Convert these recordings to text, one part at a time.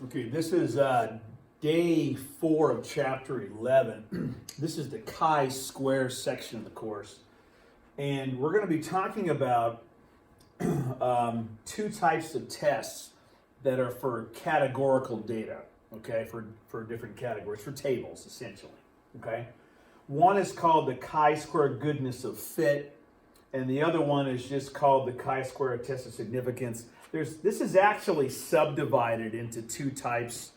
Okay, this is day 4 of chapter 11. This is the chi-square section of the course. And we're going to be talking about two types of tests that are for categorical data, okay, for different categories, for tables, essentially, okay? One is called the chi-square goodness of fit, and the other one is just called the chi-square test of significance. This is actually subdivided into two types,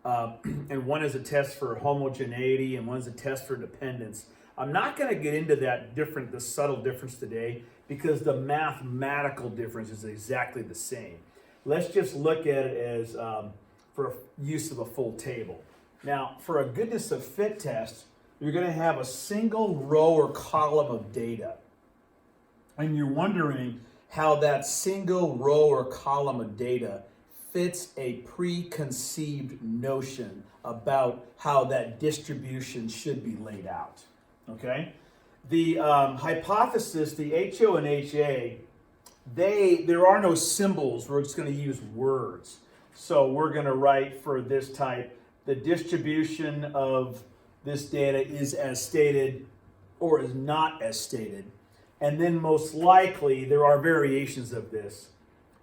and one is a test for homogeneity and one is a test for dependence. I'm not going to get into the subtle difference today because the mathematical difference is exactly the same. Let's just look at it as for use of a full table. Now, for a goodness of fit test, you're going to have a single row or column of data. And you're wondering how that single row or column of data fits a preconceived notion about how that distribution should be laid out, okay? The hypothesis, the HO and HA, there are no symbols. We're just going to use words. So we're going to write for this type, the distribution of this data is as stated or is not as stated. And then most likely, there are variations of this.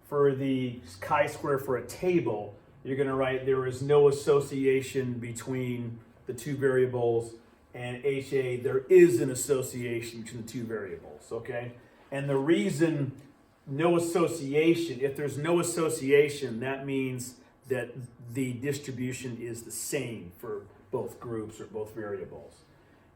For the chi-square for a table, you're going to write there is no association between the two variables, and HA, there is an association between the two variables, okay? And the reason no association, if there's no association, that means that the distribution is the same for both groups or both variables.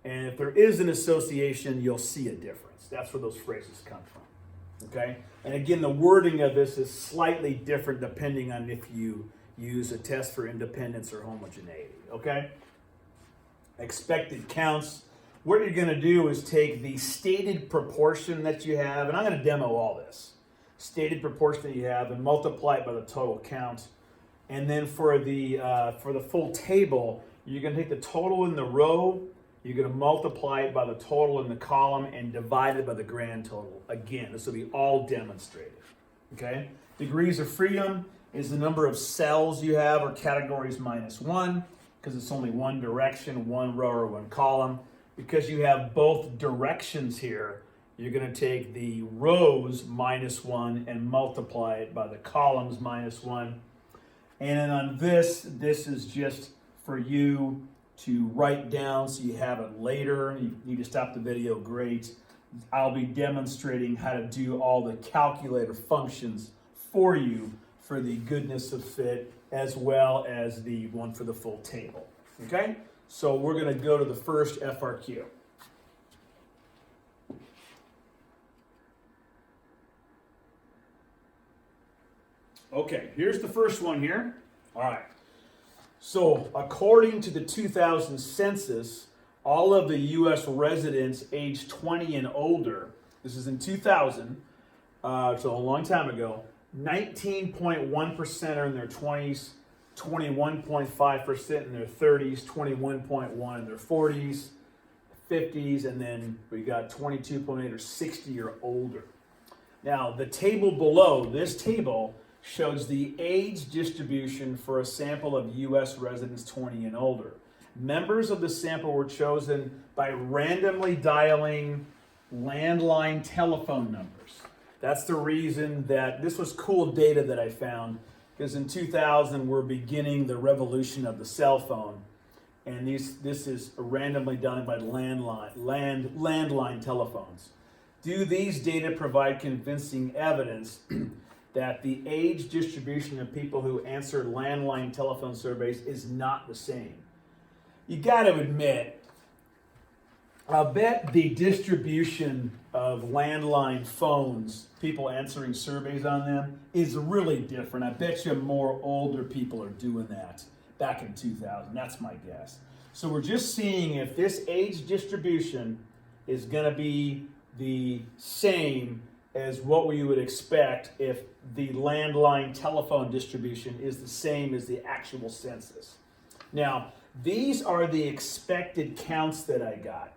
And if there is an association, you'll see a difference. That's where those phrases come from, okay? And again, the wording of this is slightly different depending on if you use a test for independence or homogeneity, okay? Expected counts. What you're going to do is take the stated proportion that you have, and I'm going to demo all this. Stated proportion that you have and multiply it by the total count. And then for the full table, you're going to take the total in the row, you're going to multiply it by the total in the column and divide it by the grand total. Again, this will be all demonstrated, okay? Degrees of freedom is the number of cells you have, or categories minus 1, because it's only one direction, one row or one column. Because you have both directions here, you're going to take the rows minus 1 and multiply it by the columns minus 1. And then on this is just for you to write down so you have it later. You need to stop the video, great. I'll be demonstrating how to do all the calculator functions for you for the goodness of fit as well as the one for the full table, okay? So we're gonna go to the first FRQ. Okay, here's the first one here. All right. So according to the 2000 census, all of the U.S. residents aged 20 and older, this is in 2000, so a long time ago, 19.1% are in their 20s, 21.5% in their 30s, 21.1% in their 40s, 50s, and then we got 22.8 or 60 or older. Now, the table below, this table shows the age distribution for a sample of U.S. residents 20 and older. Members of the sample were chosen by randomly dialing landline telephone numbers. That's the reason that this was cool data that I found, because in 2000 we're beginning the revolution of the cell phone, and this is randomly done by landline telephones. Do these data provide convincing evidence that the age distribution of people who answer landline telephone surveys is not the same? You got to admit, I'll bet the distribution of landline phones, people answering surveys on them, is really different. I bet you more older people are doing that back in 2000. That's my guess. So we're just seeing if this age distribution is going to be the same as what we would expect if the landline telephone distribution is the same as the actual census. Now, these are the expected counts that I got.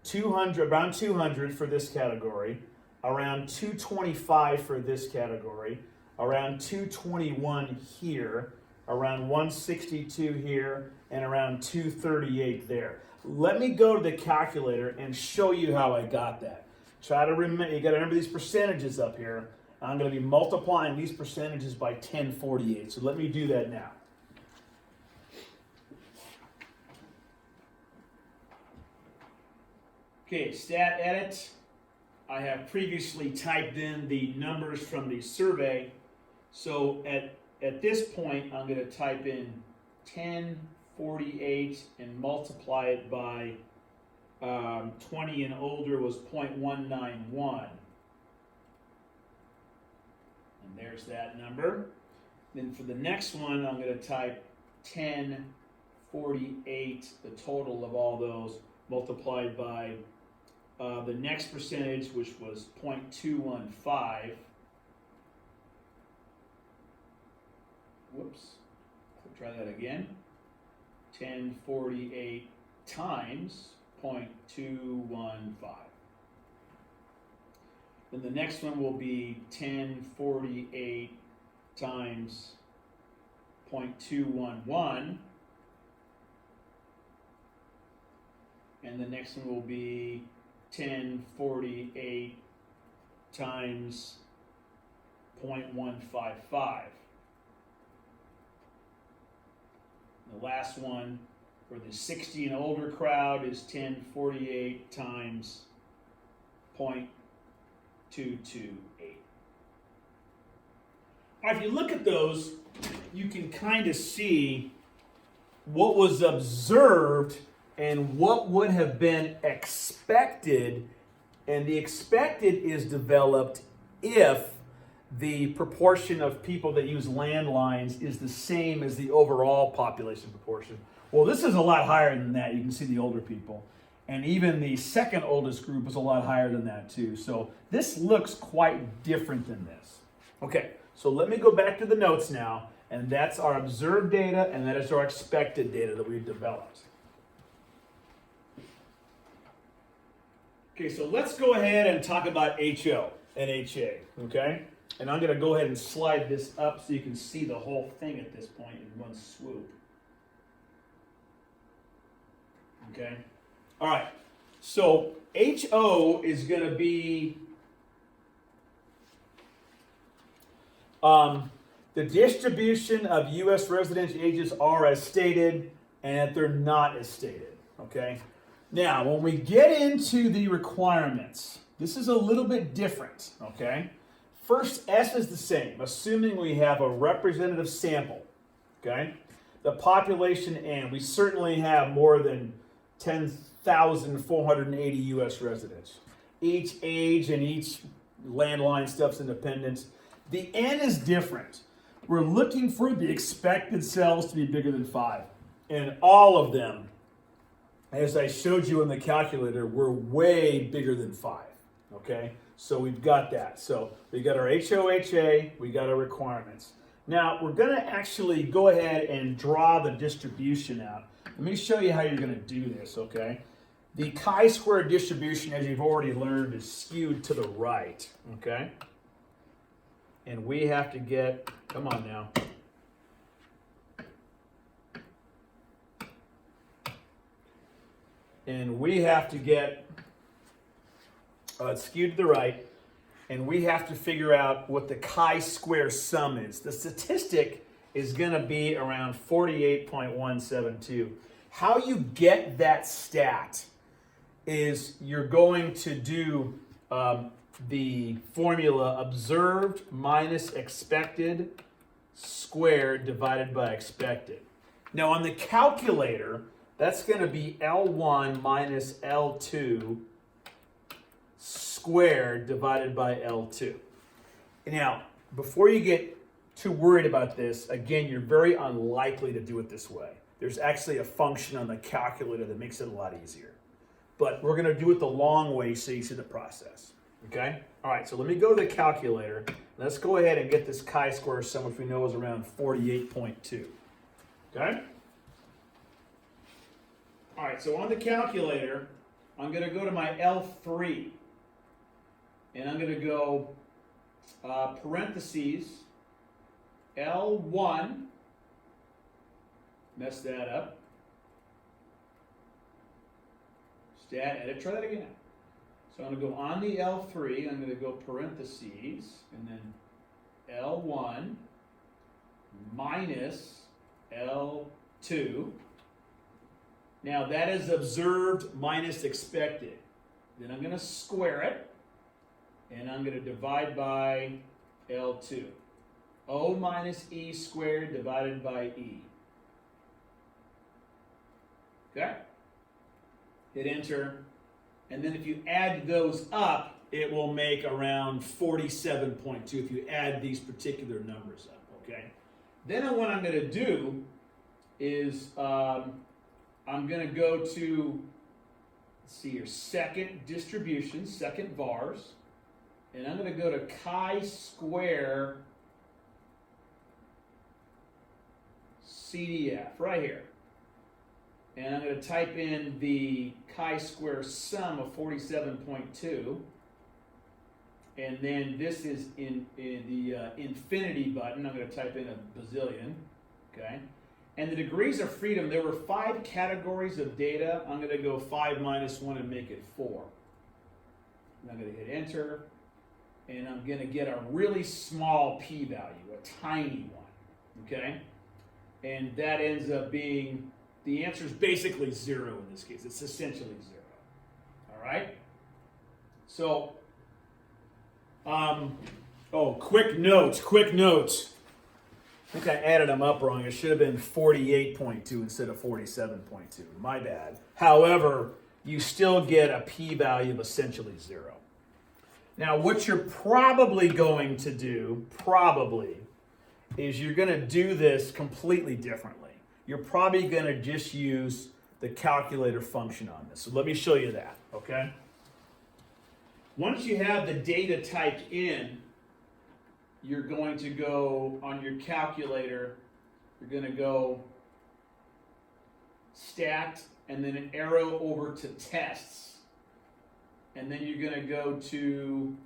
200, around 200 for this category, around 225 for this category, around 221 here, around 162 here, and around 238 there. Let me go to the calculator and show you how I got that. Try to remember, you got to remember these percentages up here. I'm going to be multiplying these percentages by 1048. So let me do that now. Okay, stat edit. I have previously typed in the numbers from the survey. So at this point, I'm going to type in 1048 and multiply it by 20 and older was 0.191. And there's that number. Then for the next one, I'm going to type 1048, the total of all those, multiplied by the next percentage, which was 0.215. Whoops. Try that again. 1048 times 0.215. Then the next one will be 1048 times 0.211. And the next one will be 1048 times 0.155. The last one for the 60 and older crowd is 1048 times 0.228. Now, if you look at those, you can kind of see what was observed and what would have been expected. And the expected is developed if the proportion of people that use landlines is the same as the overall population proportion. Well, this is a lot higher than that. You can see the older people. And even the second oldest group is a lot higher than that too. So this looks quite different than this. Okay, so let me go back to the notes now. And that's our observed data, and that is our expected data that we've developed. Okay, so let's go ahead and talk about HO and HA, okay? And I'm going to go ahead and slide this up so you can see the whole thing at this point in one swoop. Okay? All right. So HO is going to be the distribution of U.S. residential ages are as stated, and that they're not as stated. Okay? Now, when we get into the requirements, this is a little bit different. Okay? First, S is the same, assuming we have a representative sample, okay? The population N, we certainly have more than 10,480 U.S. residents. Each age and each landline stuff's independent. The N is different. We're looking for the expected cells to be bigger than 5. And all of them, as I showed you in the calculator, were way bigger than 5, okay? So we've got that. So we got our HOHA, we got our requirements. Now we're going to actually go ahead and draw the distribution out. Let me show you how you're going to do this, okay? The chi-square distribution, as you've already learned, is skewed to the right, okay? And we have to get, come on now. And we have to get it's skewed to the right, and we have to figure out what the chi-square sum is. The statistic is going to be around 48.172. How you get that stat is you're going to do the formula observed minus expected squared divided by expected. Now on the calculator, that's going to be L1 minus L2 squared divided by L2. Now, before you get too worried about this, again, you're very unlikely to do it this way. There's actually a function on the calculator that makes it a lot easier. But we're going to do it the long way so you see the process. Okay? All right, so let me go to the calculator. Let's go ahead and get this chi-square sum, which we know is around 48.2. Okay? All right, so on the calculator, I'm going to go to my L3. And I'm going to go parentheses L1 mess that up. Stat edit, try that again. So I'm going to go on the L3, I'm going to go parentheses, and then L1 minus L2. Now that is observed minus expected. Then I'm going to square it, and I'm going to divide by L2. O minus E squared divided by E. Okay? Hit enter. And then if you add those up, it will make around 47.2 if you add these particular numbers up, okay? Then what I'm going to do is I'm going to go to, let's see here, second distribution, second vars, and I'm going to go to chi-square CDF right here. And I'm going to type in the chi-square sum of 47.2. And then this is in the infinity button. I'm going to type in a bazillion. Okay. And the degrees of freedom, there were 5 categories of data. I'm going to go 5 minus 1 and make it 4. And I'm going to hit enter. And I'm going to get a really small p-value, a tiny one. Okay. And that ends up being, the answer is basically 0 in this case. It's essentially 0. All right? So, quick note. I think I added them up wrong. It should have been 48.2 instead of 47.2. My bad. However, you still get a p-value of essentially 0. Now, what you're probably going to do, is you're going to do this completely differently. You're probably going to just use the calculator function on this. So let me show you that, okay? Once you have the data typed in, you're going to go on your calculator, you're going to go stat and then an arrow over to tests. And then you're going to go to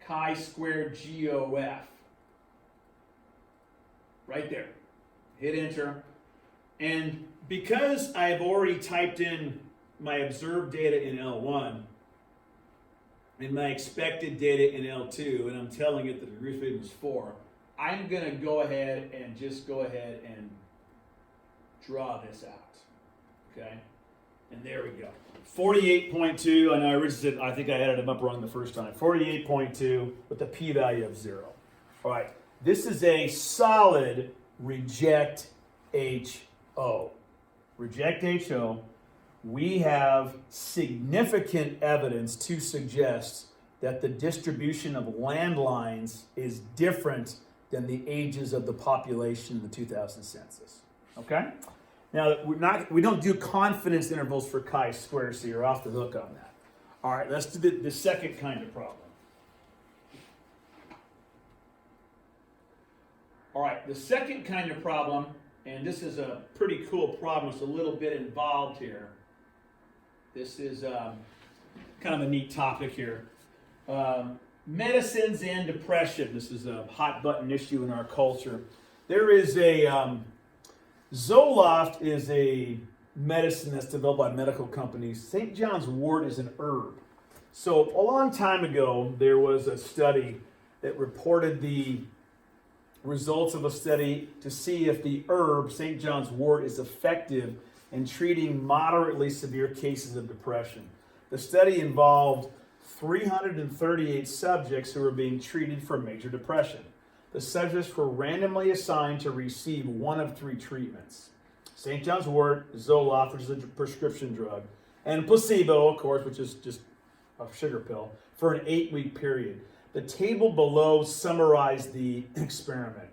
chi-squared GOF. Right there. Hit enter. And because I've already typed in my observed data in L1 and my expected data in L2, and I'm telling it that the degree of freedom is 4, I'm going to go ahead and draw this out. Okay? And there we go. 48.2, and I originally said, I think I added them up wrong the first time. 48.2 with a p-value of 0. All right. This is a solid reject HO. Reject HO. We have significant evidence to suggest that the distribution of landlines is different than the ages of the population in the 2000 census. Okay? Now, we don't do confidence intervals for chi-square, so you're off the hook on that. All right, let's do the second kind of problem. All right, the second kind of problem, and this is a pretty cool problem. It's a little bit involved here. This is kind of a neat topic here. Medicines and depression. This is a hot button issue in our culture. There is a Zoloft is a medicine that's developed by medical companies. St. John's wort is an herb. So a long time ago, there was a study that reported the results of a study to see if the herb, St. John's wort, is effective in treating moderately severe cases of depression. The study involved 338 subjects who were being treated for major depression. The subjects were randomly assigned to receive one of 3 treatments. St. John's wort, Zoloft, which is a prescription drug, and placebo, of course, which is just a sugar pill, for an 8-week period. The table below summarized the experiment.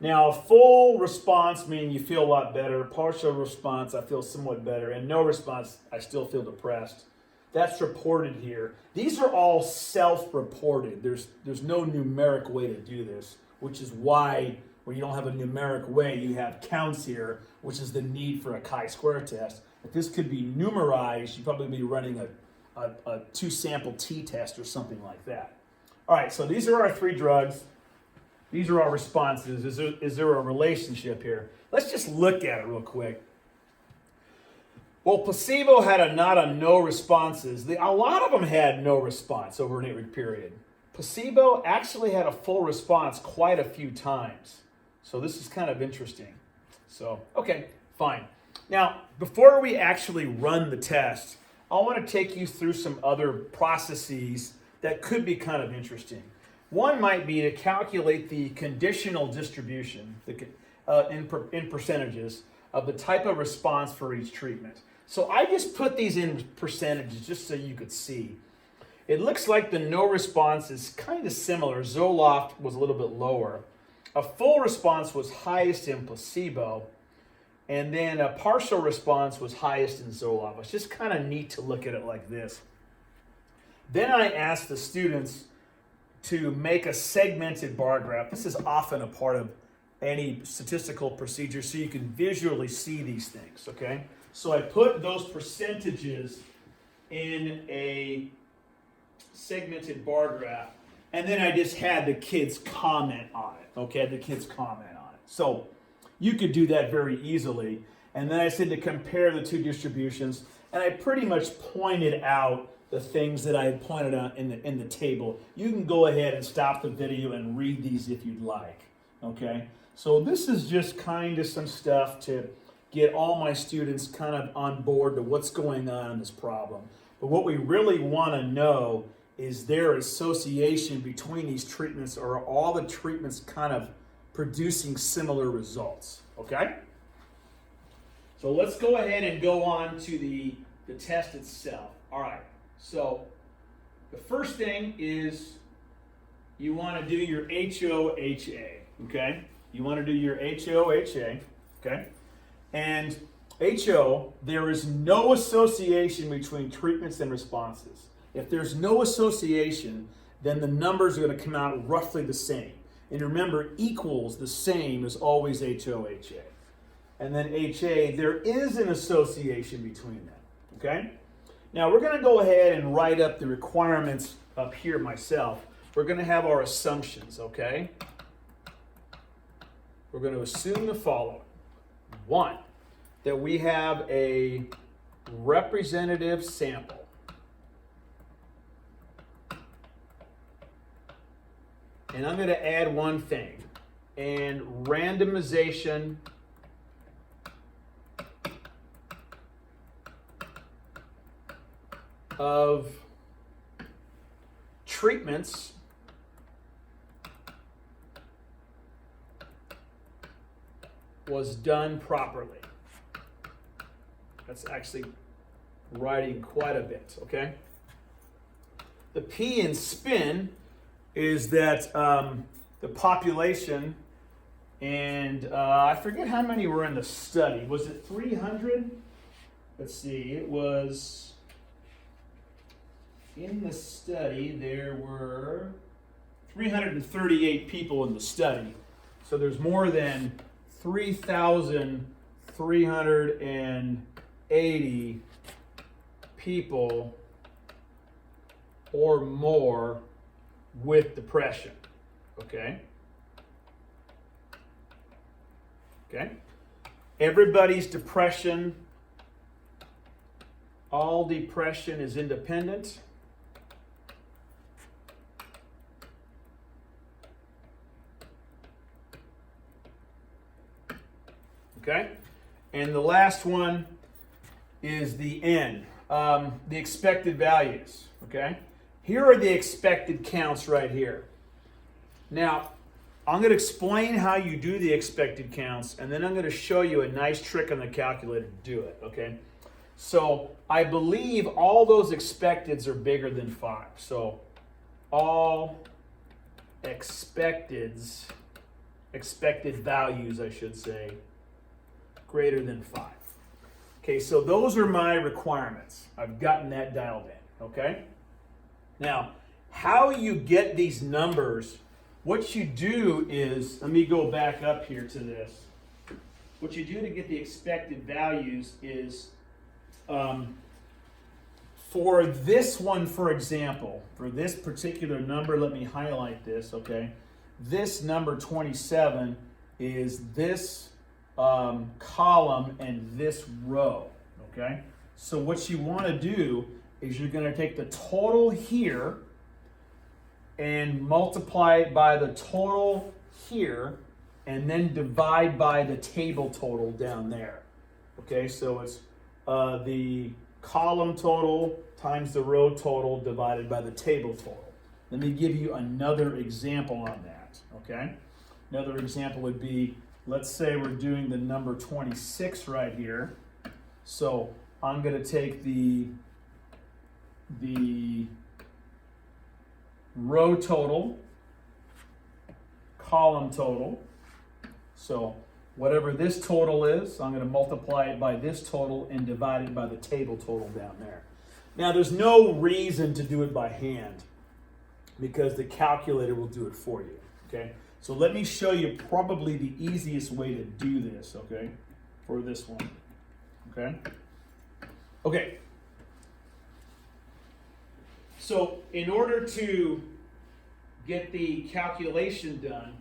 Now, full response meaning you feel a lot better. Partial response, I feel somewhat better. And no response, I still feel depressed. That's reported here. These are all self-reported. There's no numeric way to do this, which is why when you don't have a numeric way, you have counts here, which is the need for a chi-square test. If this could be numerized, you'd probably be running a 2-sample t-test or something like that. All right, so these are our 3 drugs. These are all responses. Is there a relationship here? Let's just look at it real quick. Well, placebo had no responses. A lot of them had no response over an 8-week period. Placebo actually had a full response quite a few times. So this is kind of interesting. So, okay, fine. Now, before we actually run the test, I want to take you through some other processes that could be kind of interesting. One might be to calculate the conditional distribution in percentages of the type of response for each treatment. So I just put these in percentages just so you could see. It looks like the no response is kind of similar. Zoloft was a little bit lower. A full response was highest in placebo, and then a partial response was highest in Zoloft. It's just kind of neat to look at it like this. Then I asked the students to make a segmented bar graph. This is often a part of any statistical procedure, so you can visually see these things, okay? So I put those percentages in a segmented bar graph, and then I just had the kids comment on it, okay? The kids comment on it. So you could do that very easily. And then I said to compare the two distributions, and I pretty much pointed out the things that I had pointed out in the table. You can go ahead and stop the video and read these if you'd like, okay? So this is just kind of some stuff to get all my students kind of on board to what's going on in this problem. But what we really want to know is there association between these treatments, or are all the treatments kind of producing similar results, okay? So let's go ahead and go on to the test itself. All right, so the first thing is you want to do your HOHA, okay? You want to do your HOHA, okay? And HO, there is no association between treatments and responses. If there's no association, then the numbers are going to come out roughly the same. And remember, equals the same as always HOHA. And then HA, there is an association between them, okay? Now we're going to go ahead and write up the requirements up here myself. We're going to have our assumptions, okay? We're going to assume the following. One, that we have a representative sample. And I'm going to add one thing, and randomization of treatments was done properly. That's actually writing quite a bit, okay? The P in spin is that the population, and I forget how many were in the study. Was it 300? Let's see, it was, in the study, there were 338 people in the study. So there's more than 3,380 people or more with depression, okay? Okay? Everybody's depression, all depression is independent. Okay? And the last one is the N, the expected values, okay? Here are the expected counts right here. Now, I'm going to explain how you do the expected counts, and then I'm going to show you a nice trick on the calculator to do it, okay? So I believe all those expecteds are bigger than 5. So all expected values, I should say, greater than 5. Okay, so those are my requirements. I've gotten that dialed in, okay? Now, how you get these numbers, what you do is, let me go back up here to this. What you do to get the expected values is, for this one, for example, for this particular number, let me highlight this, okay? this number 27 is this column and this row, okay? So what you want to do is you're going to take the total here and multiply it by the total here, and then divide by the table total down there. Okay, so it's the column total times the row total divided by the table total. Let me give you another example on that, okay? Another example would be, let's say we're doing the number 26 right here. So I'm going to take the row total, column total. So whatever this total is, I'm going to multiply it by this total and divide it by the table total down there. Now there's no reason to do it by hand because the calculator will do it for you, okay? So let me show you probably the easiest way to do this, okay, for this one, okay? Okay. So in order to get the calculation done,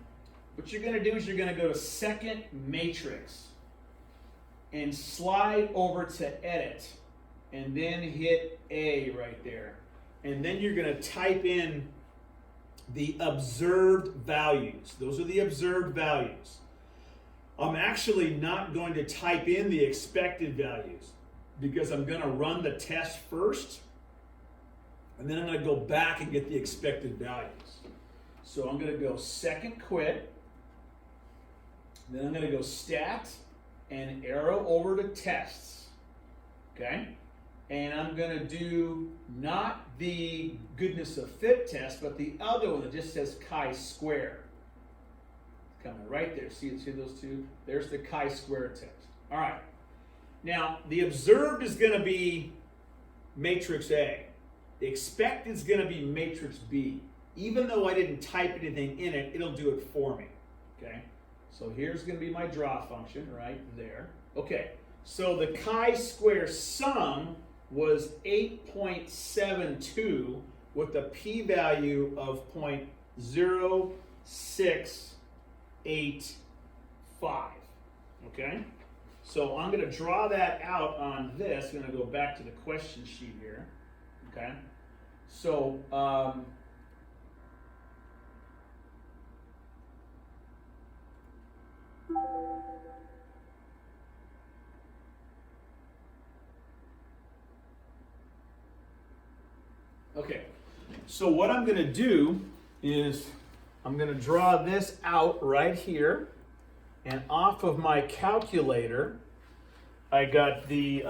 what you're going to do is you're going to go to second matrix and slide over to edit and then hit A right there. And then you're going to type in the observed values. Those are the observed values. I'm actually not going to type in the expected values because I'm going to run the test first, and then I'm going to go back and get the expected values. So I'm going to go second quit, then I'm going to go stat and arrow over to tests, okay? And I'm going to do not the goodness of fit test, but the other one that just says chi-square. Coming right there. See those two? There's the chi-square test. All right. Now, the observed is going to be matrix A. The expected is going to be matrix B. Even though I didn't type anything in it, it'll do it for me. Okay? So here's going to be my draw function right there. Okay. So the chi-square sum was 8.72 with a p-value of 0.0685. Okay? So I'm going to draw that out on this. I'm going to go back to the question sheet here. Okay? So, okay, so what I'm going to do is I'm going to draw this out right here, and off of my calculator, I got the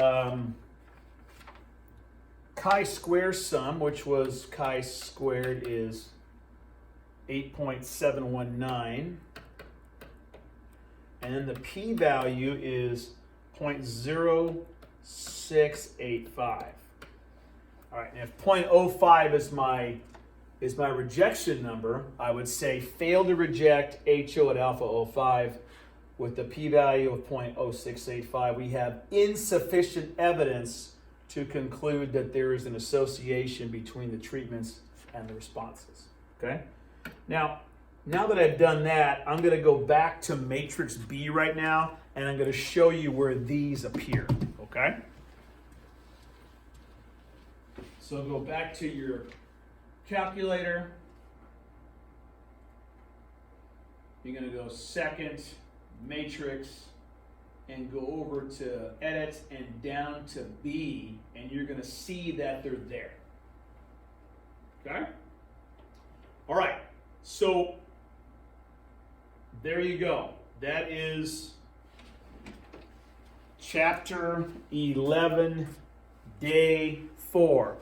chi-square sum, which was chi-squared is 8.719, and then the p-value is 0.0685. All right, and if 0.05 is my rejection number, I would say fail to reject HO at alpha 05 with the p-value of 0.0685. We have insufficient evidence to conclude that there is an association between the treatments and the responses. Okay? Now that I've done that, I'm going to go back to matrix B right now, and I'm going to show you where these appear. Okay? So go back to your calculator. You're going to go second matrix and go over to edit and down to B, and you're going to see that they're there. Okay? All right. So there you go. That is chapter 11, day 4.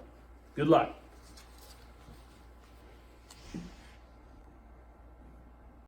Good luck.